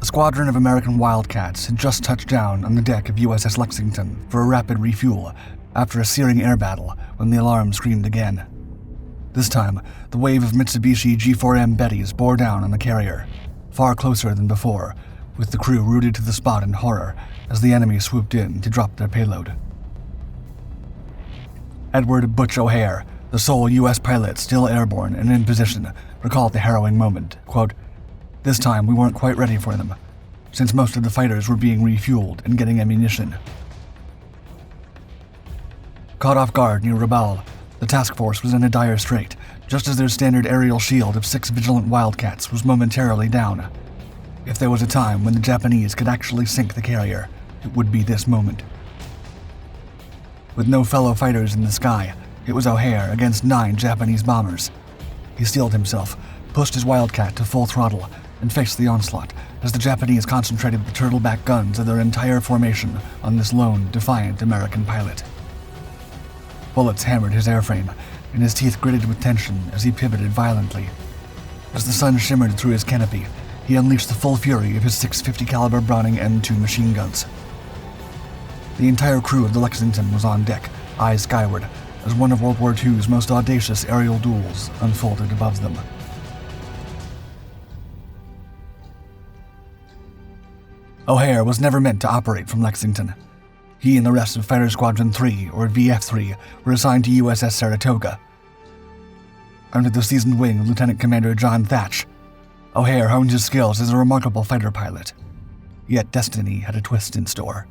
A squadron of American Wildcats had just touched down on the deck of USS Lexington for a rapid refuel after a searing air battle when the alarm screamed again. This time, the wave of Mitsubishi G4M Bettys bore down on the carrier, far closer than before, with the crew rooted to the spot in horror as the enemy swooped in to drop their payload. Edward Butch O'Hare, the sole U.S. pilot still airborne and in position, recalled the harrowing moment, quote, "This time we weren't quite ready for them, since most of the fighters were being refueled and getting ammunition." Caught off guard near Rabaul, the task force was in a dire strait, just as their standard aerial shield of 6 vigilant Wildcats was momentarily down. If there was a time when the Japanese could actually sink the carrier, it would be this moment. With no fellow fighters in the sky, it was O'Hare against 9 Japanese bombers. He steeled himself, pushed his Wildcat to full throttle, and faced the onslaught as the Japanese concentrated the turtleback guns of their entire formation on this lone, defiant American pilot. Bullets hammered his airframe, and his teeth gritted with tension as he pivoted violently. As the sun shimmered through his canopy, he unleashed the full fury of his 650 caliber Browning M2 machine guns. The entire crew of the Lexington was on deck, eyes skyward, as one of World War II's most audacious aerial duels unfolded above them. O'Hare was never meant to operate from Lexington. He and the rest of Fighter Squadron 3, or VF-3, were assigned to USS Saratoga. Under the seasoned wing of Lieutenant Commander John Thatch, O'Hare honed his skills as a remarkable fighter pilot. Yet destiny had a twist in store.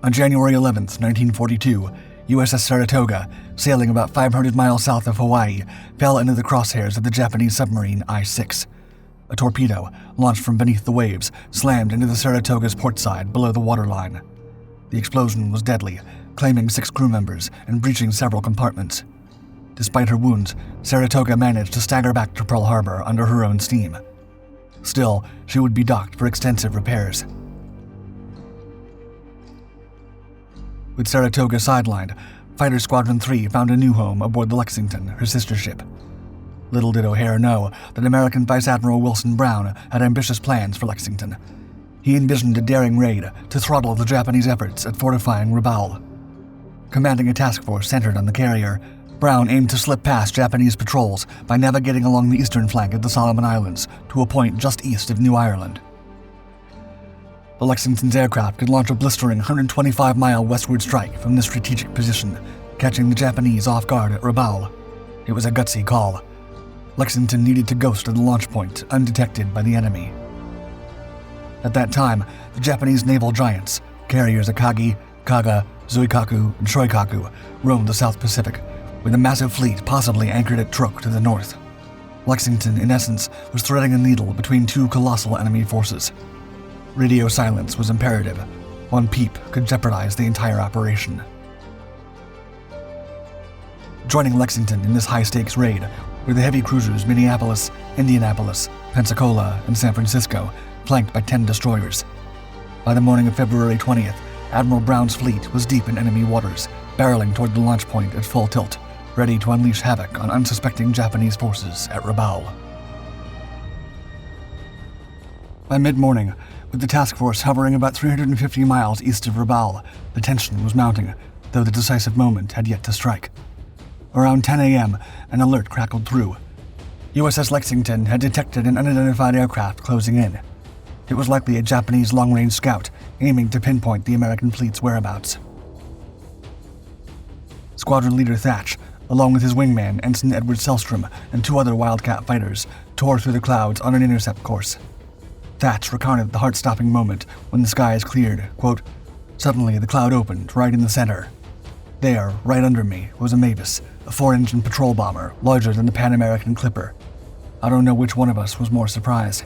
On January 11, 1942, USS Saratoga, sailing about 500 miles south of Hawaii, fell into the crosshairs of the Japanese submarine I-6. A torpedo, launched from beneath the waves, slammed into the Saratoga's port side below the waterline. The explosion was deadly, claiming 6 crew members and breaching several compartments. Despite her wounds, Saratoga managed to stagger back to Pearl Harbor under her own steam. Still, she would be docked for extensive repairs. With Saratoga sidelined, Fighter Squadron 3 found a new home aboard the Lexington, her sister ship. Little did O'Hare know that American Vice Admiral Wilson Brown had ambitious plans for Lexington. He envisioned a daring raid to throttle the Japanese efforts at fortifying Rabaul. Commanding a task force centered on the carrier, Brown aimed to slip past Japanese patrols by navigating along the eastern flank of the Solomon Islands to a point just east of New Ireland. The Lexington's aircraft could launch a blistering 125-mile westward strike from this strategic position, catching the Japanese off guard at Rabaul. It was a gutsy call. Lexington needed to ghost to the launch point, undetected by the enemy. At that time, the Japanese naval giants, carriers Akagi, Kaga, Zuikaku, and Shoikaku, roamed the South Pacific, with a massive fleet possibly anchored at Truk to the north. Lexington, in essence, was threading a needle between 2 colossal enemy forces. Radio silence was imperative. One peep could jeopardize the entire operation. Joining Lexington in this high-stakes raid were the heavy cruisers Minneapolis, Indianapolis, Pensacola, and San Francisco, flanked by 10 destroyers. By the morning of February 20th, Admiral Brown's fleet was deep in enemy waters, barreling toward the launch point at full tilt, ready to unleash havoc on unsuspecting Japanese forces at Rabaul. By mid-morning, with the task force hovering about 350 miles east of Rabaul, the tension was mounting, though the decisive moment had yet to strike. Around 10 a.m., an alert crackled through. USS Lexington had detected an unidentified aircraft closing in. It was likely a Japanese long-range scout aiming to pinpoint the American fleet's whereabouts. Squadron leader Thatch, along with his wingman Ensign Edward Selstrom and 2 other Wildcat fighters, tore through the clouds on an intercept course. Thatch recounted the heart-stopping moment when the skies cleared, quote, "Suddenly the cloud opened right in the center. There, right under me, was a Mavis, a 4-engine patrol bomber larger than the Pan American Clipper. I don't know which one of us was more surprised."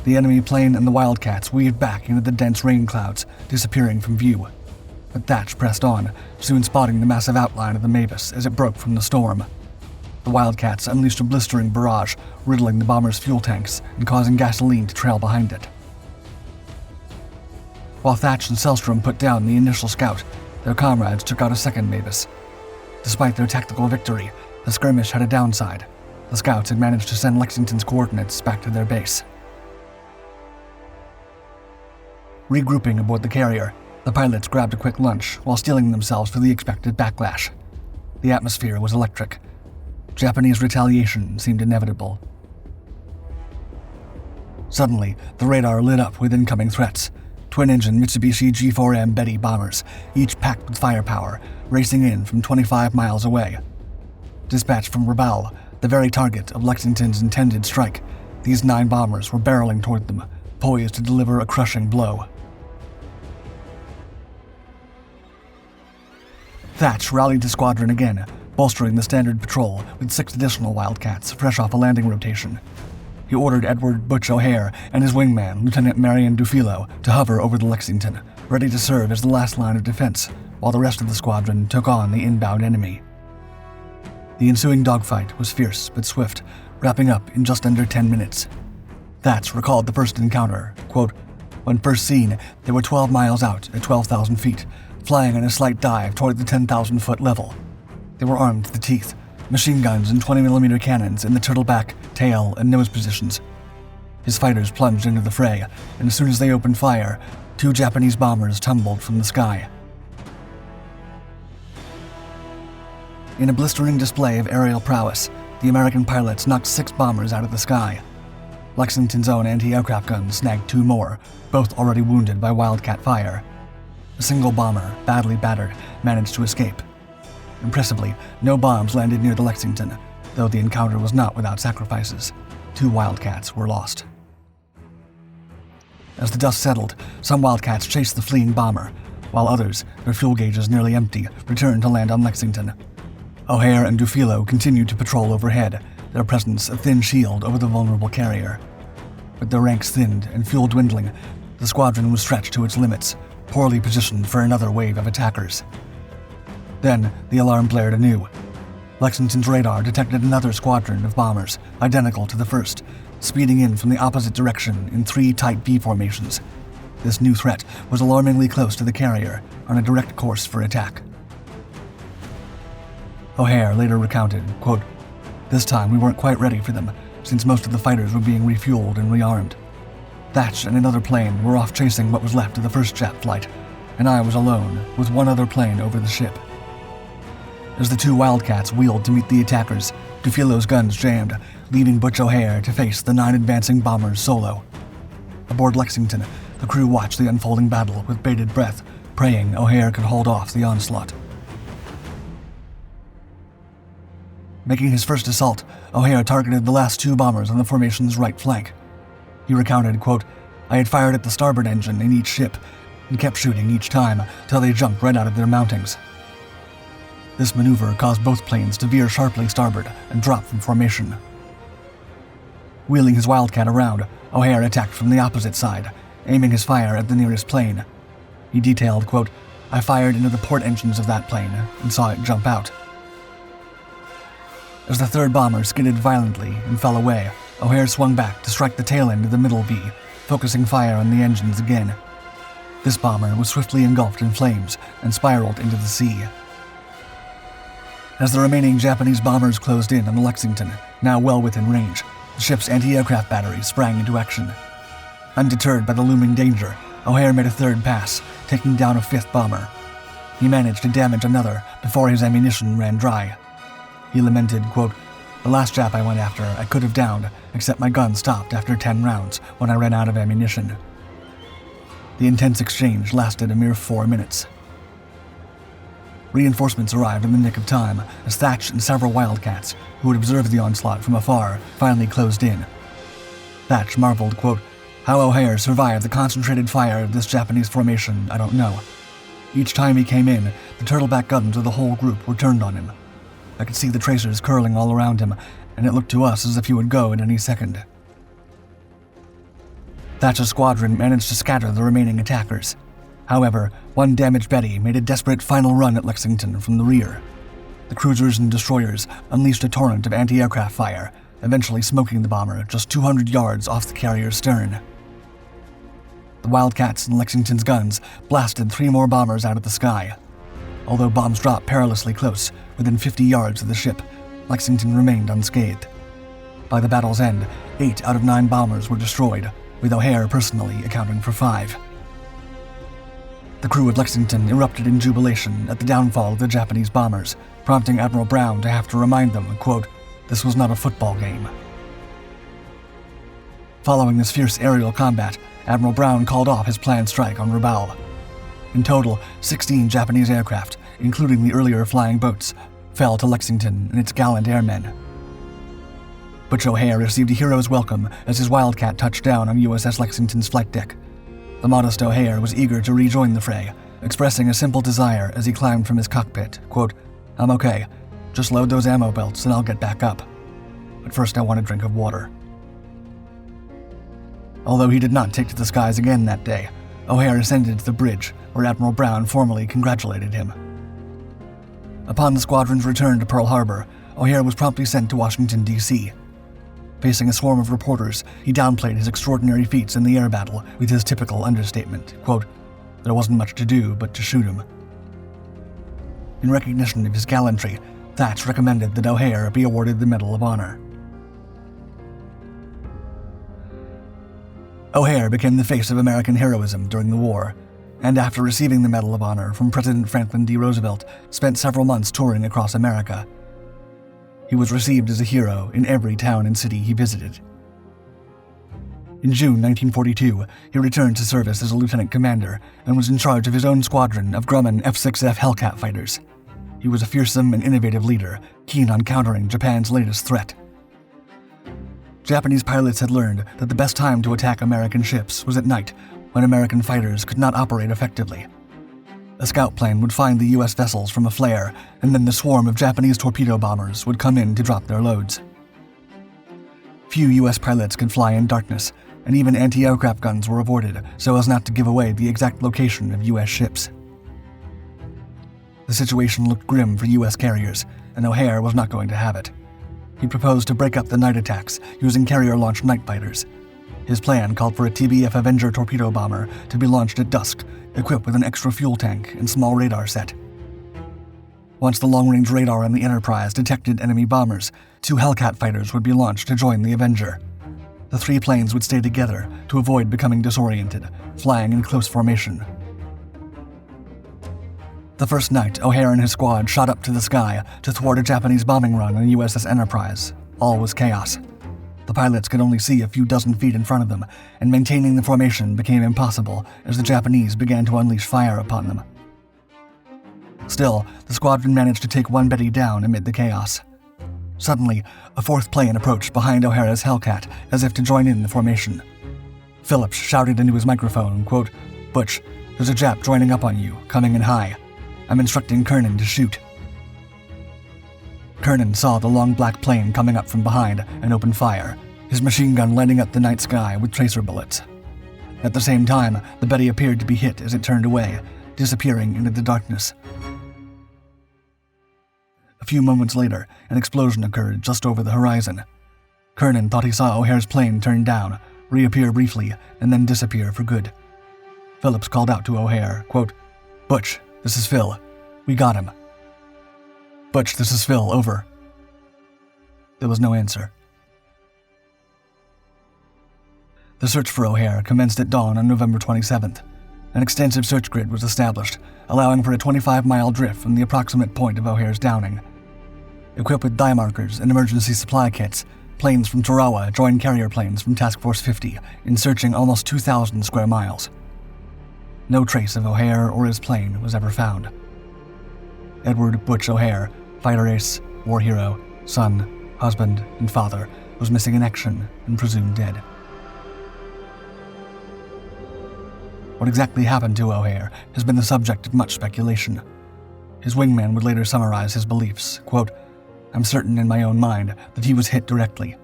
The enemy plane and the Wildcats weaved back into the dense rain clouds, disappearing from view. But Thatch pressed on, soon spotting the massive outline of the Mavis as it broke from the storm. The Wildcats unleashed a blistering barrage, riddling the bomber's fuel tanks and causing gasoline to trail behind it. While Thatch and Selstrom put down the initial scout, their comrades took out a second Mavis. Despite their tactical victory, the skirmish had a downside. The scouts had managed to send Lexington's coordinates back to their base. Regrouping aboard the carrier, the pilots grabbed a quick lunch while steeling themselves for the expected backlash. The atmosphere was electric. Japanese retaliation seemed inevitable. Suddenly, the radar lit up with incoming threats. Twin-engine Mitsubishi G4M Betty bombers, each packed with firepower, racing in from 25 miles away. Dispatched from Rabaul, the very target of Lexington's intended strike, these 9 bombers were barreling toward them, poised to deliver a crushing blow. Thatch rallied the squadron again, bolstering the standard patrol with 6 additional Wildcats fresh off a landing rotation. He ordered Edward Butch O'Hare and his wingman, Lieutenant Marion Dufilo, to hover over the Lexington, ready to serve as the last line of defense, while the rest of the squadron took on the inbound enemy. The ensuing dogfight was fierce but swift, wrapping up in just under 10 minutes. Thatch recalled the first encounter, quote, "When first seen, they were 12 miles out at 12,000 feet, flying in a slight dive toward the 10,000-foot level. They were armed to the teeth, machine guns and 20mm cannons in the turtleback, tail, and nose positions. His fighters plunged into the fray, and as soon as they opened fire, 2 Japanese bombers tumbled from the sky." In a blistering display of aerial prowess, the American pilots knocked 6 bombers out of the sky. Lexington's own anti-aircraft guns snagged 2 more, both already wounded by Wildcat fire. A single bomber, badly battered, managed to escape. Impressively, no bombs landed near the Lexington, though the encounter was not without sacrifices. 2 Wildcats were lost. As the dust settled, some Wildcats chased the fleeing bomber, while others, their fuel gauges nearly empty, returned to land on Lexington. O'Hare and Dufilo continued to patrol overhead, their presence a thin shield over the vulnerable carrier. With their ranks thinned and fuel dwindling, the squadron was stretched to its limits, poorly positioned for another wave of attackers. Then, the alarm blared anew. Lexington's radar detected another squadron of bombers, identical to the first, speeding in from the opposite direction in 3 tight V formations. This new threat was alarmingly close to the carrier, on a direct course for attack. O'Hare later recounted, quote, "This time we weren't quite ready for them, since most of the fighters were being refueled and rearmed. Thatch and another plane were off chasing what was left of the first Jap flight, and I was alone, with 1 other plane over the ship." As the 2 Wildcats wheeled to meet the attackers, Dufilo's guns jammed, leaving Butch O'Hare to face the 9 advancing bombers solo. Aboard Lexington, the crew watched the unfolding battle with bated breath, praying O'Hare could hold off the onslaught. Making his first assault, O'Hare targeted the last 2 bombers on the formation's right flank. He recounted, quote, "I had fired at the starboard engine in each ship and kept shooting each time till they jumped right out of their mountings." This maneuver caused both planes to veer sharply starboard and drop from formation. Wheeling his Wildcat around, O'Hare attacked from the opposite side, aiming his fire at the nearest plane. He detailed, quote, "I fired into the port engines of that plane and saw it jump out." As the 3rd bomber skidded violently and fell away, O'Hare swung back to strike the tail end of the middle V, focusing fire on the engines again. This bomber was swiftly engulfed in flames and spiraled into the sea. As the remaining Japanese bombers closed in on the Lexington, now well within range, the ship's anti-aircraft battery sprang into action. Undeterred by the looming danger, O'Hare made a 3rd pass, taking down a 5th bomber. He managed to damage another before his ammunition ran dry. He lamented, quote, "The last Jap I went after I could have downed, except my gun stopped after 10 rounds when I ran out of ammunition." The intense exchange lasted a mere 4 minutes. Reinforcements arrived in the nick of time as Thatch and several Wildcats, who had observed the onslaught from afar, finally closed in. Thatch marveled, quote, "How O'Hare survived the concentrated fire of this Japanese formation, I don't know. Each time he came in, the turtleback guns of the whole group were turned on him. I could see the tracers curling all around him, and it looked to us as if he would go at any second." Thatch's squadron managed to scatter the remaining attackers. However, 1 damaged Betty made a desperate final run at Lexington from the rear. The cruisers and destroyers unleashed a torrent of anti-aircraft fire, eventually smoking the bomber just 200 yards off the carrier's stern. The Wildcats and Lexington's guns blasted 3 more bombers out of the sky. Although bombs dropped perilously close, within 50 yards of the ship, Lexington remained unscathed. By the battle's end, 8 out of 9 bombers were destroyed, with O'Hare personally accounting for 5. The crew of Lexington erupted in jubilation at the downfall of the Japanese bombers, prompting Admiral Brown to have to remind them, quote, "This was not a football game." Following this fierce aerial combat, Admiral Brown called off his planned strike on Rabaul. In total, 16 Japanese aircraft, including the earlier flying boats, fell to Lexington and its gallant airmen. Butch O'Hare received a hero's welcome as his Wildcat touched down on USS Lexington's flight deck. The modest O'Hare was eager to rejoin the fray, expressing a simple desire as he climbed from his cockpit, quote, "I'm okay. Just load those ammo belts and I'll get back up. But first I want a drink of water." Although he did not take to the skies again that day, O'Hare ascended to the bridge, where Admiral Brown formally congratulated him. Upon the squadron's return to Pearl Harbor, O'Hare was promptly sent to Washington, D.C. Facing a swarm of reporters, he downplayed his extraordinary feats in the air battle with his typical understatement, quote, "There wasn't much to do but to shoot him." In recognition of his gallantry, Thatch recommended that O'Hare be awarded the Medal of Honor. O'Hare became the face of American heroism during the war, and after receiving the Medal of Honor from President Franklin D. Roosevelt, spent several months touring across America. He was received as a hero in every town and city he visited. In June 1942, he returned to service as a lieutenant commander and was in charge of his own squadron of Grumman F-6F Hellcat fighters. He was a fearsome and innovative leader, keen on countering Japan's latest threat. Japanese pilots had learned that the best time to attack American ships was at night, when American fighters could not operate effectively. A scout plane would find the U.S. vessels from a flare, and then the swarm of Japanese torpedo bombers would come in to drop their loads. Few U.S. pilots could fly in darkness, and even anti-aircraft guns were avoided so as not to give away the exact location of U.S. ships. The situation looked grim for U.S. carriers, and O'Hare was not going to have it. He proposed to break up the night attacks using carrier-launched night fighters. His plan called for a TBF Avenger torpedo bomber to be launched at dusk, equipped with an extra fuel tank and small radar set. Once the long-range radar on the Enterprise detected enemy bombers, 2 Hellcat fighters would be launched to join the Avenger. The 3 planes would stay together to avoid becoming disoriented, flying in close formation. The first night, O'Hare and his squad shot up to the sky to thwart a Japanese bombing run on USS Enterprise. All was chaos. The pilots could only see a few dozen feet in front of them, and maintaining the formation became impossible as the Japanese began to unleash fire upon them. Still, the squadron managed to take one Betty down amid the chaos. Suddenly, a 4th plane approached behind O'Hara's Hellcat as if to join in the formation. Phillips shouted into his microphone, quote, "Butch, there's a Jap joining up on you, coming in high. I'm instructing Kernan to shoot." Kernan saw the long black plane coming up from behind and opened fire, his machine gun lighting up the night sky with tracer bullets. At the same time, the Betty appeared to be hit as it turned away, disappearing into the darkness. A few moments later, an explosion occurred just over the horizon. Kernan thought he saw O'Hare's plane turn down, reappear briefly, and then disappear for good. Phillips called out to O'Hare, quote, "Butch, this is Phil. We got him." "Butch, this is Phil, over." There was no answer. The search for O'Hare commenced at dawn on November 27th. An extensive search grid was established, allowing for a 25-mile drift from the approximate point of O'Hare's downing. Equipped with dye markers and emergency supply kits, planes from Tarawa joined carrier planes from Task Force 50 in searching almost 2,000 square miles. No trace of O'Hare or his plane was ever found. Edward Butch O'Hare, fighter ace, war hero, son, husband, and father, was missing in action and presumed dead. What exactly happened to O'Hare has been the subject of much speculation. His wingman would later summarize his beliefs, quote, "I'm certain in my own mind that he was hit directly.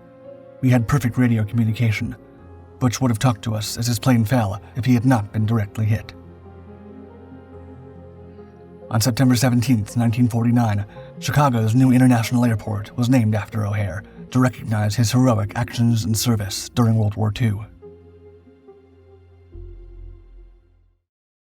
We had perfect radio communication. Butch would have talked to us as his plane fell if he had not been directly hit." On September 17, 1949, Chicago's new international airport was named after O'Hare to recognize his heroic actions and service during World War II.